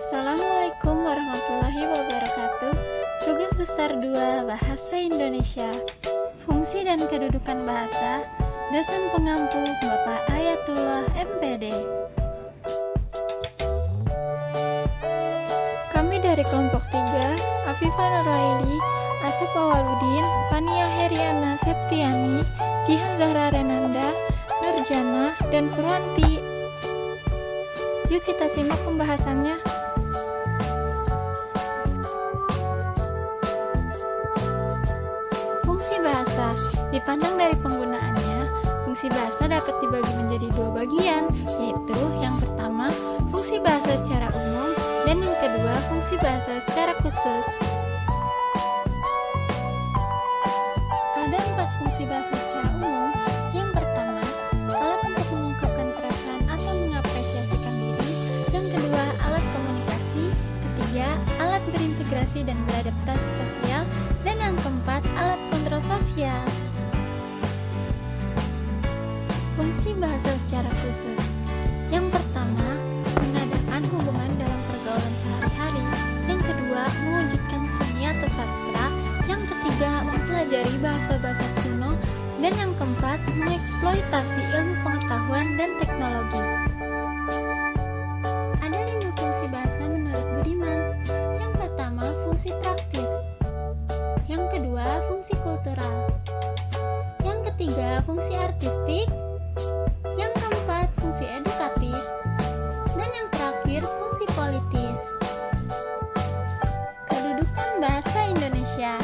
Assalamualaikum warahmatullahi wabarakatuh. Tugas besar 2 Bahasa Indonesia. Fungsi dan kedudukan bahasa. Dosen pengampu Bapak Ayatullah MPD. Kami dari kelompok 3, Afifah Nurlaili, Asep Awaludin, Fania Heriana Septiani, Jihan Zahra Renanda, Nurjana, dan Purwanti. Yuk kita simak pembahasannya. Fungsi bahasa. Dipandang dari penggunaannya, fungsi bahasa dapat dibagi menjadi 2 bagian, yaitu yang pertama, fungsi bahasa secara umum, dan yang kedua, fungsi bahasa secara khusus. Ada 4 fungsi bahasa secara umum. Yang pertama, alat untuk mengungkapkan perasaan atau mengapresiasikan diri. Yang kedua, alat komunikasi. Ketiga, alat berintegrasi dan beradaptasi sosial. Dan yang keempat, alat kontrol sosial. Fungsi bahasa secara khusus. Yang pertama, mengadakan hubungan dalam pergaulan sehari-hari. Yang kedua, mewujudkan seni atau sastra. Yang ketiga, mempelajari bahasa-bahasa kuno. Dan yang keempat, mengeksploitasi ilmu pengetahuan dan teknologi. Ada 5 fungsi bahasa menurut Budiman. Yang pertama, fungsi praktis. Yang kedua, fungsi kultural. Yang ketiga, fungsi artistik. Yang keempat, fungsi edukatif. Dan yang terakhir, fungsi politis. Kedudukan bahasa Indonesia.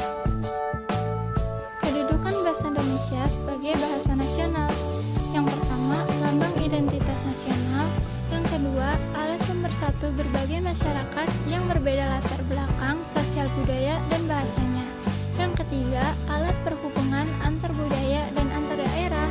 Kedudukan bahasa Indonesia sebagai bahasa nasional. Yang pertama, lambang identitas nasional. Yang kedua, alat pemersatu berbagai masyarakat yang berbeda latar belakang, sosial budaya, dan bahasanya. Yang ketiga, alat perhubungan antar budaya dan antar daerah.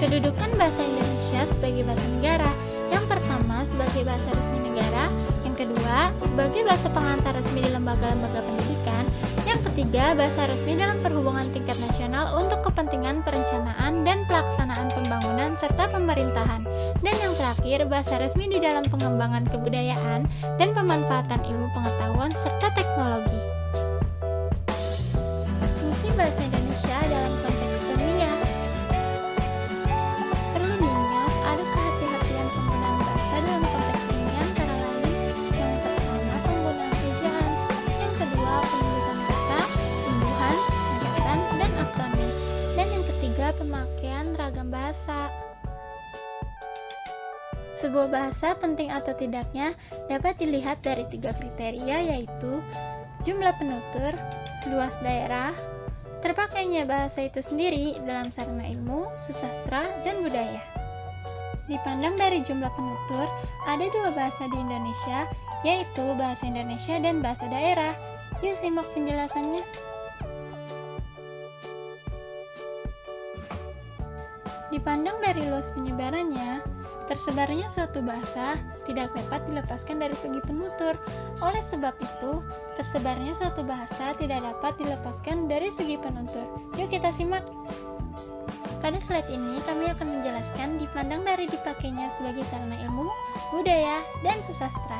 Kedudukan bahasa Indonesia sebagai bahasa negara. Yang pertama, sebagai bahasa resmi negara. Yang kedua, sebagai bahasa pengantar resmi di lembaga-lembaga pendidikan. Yang ketiga, bahasa resmi dalam perhubungan tingkat nasional untuk kepentingan perencanaan dan pelaksanaan pembangunan serta pemerintahan. Dan yang terakhir, bahasa resmi di dalam pengembangan kebudayaan dan pemanfaatan ilmu pengetahuan serta teknologi. Fungsi bahasa Indonesia dalam konteks dunia. Perlu diingat, ada kehati-hatian penggunaan bahasa dalam konteks ini antara lain. Yang pertama, penggunaan ejaan. Yang kedua, penulisan kata, tumbuhan, singkatan, dan akronim. Dan yang ketiga, pemakaian ragam bahasa. Sebuah bahasa penting atau tidaknya dapat dilihat dari 3 kriteria, yaitu jumlah penutur, luas daerah, terpakainya bahasa itu sendiri dalam sarana ilmu, susastra, dan budaya. Dipandang dari jumlah penutur, ada 2 bahasa di Indonesia, yaitu bahasa Indonesia dan bahasa daerah. Yuk simak penjelasannya. Dipandang dari luas penyebarannya, tersebarnya suatu bahasa tidak dapat dilepaskan dari segi penutur. Oleh sebab itu, tersebarnya suatu bahasa tidak dapat dilepaskan dari segi penutur. Yuk kita simak. Pada slide ini, kami akan menjelaskan dipandang dari dipakainya sebagai sarana ilmu, budaya, dan sastra.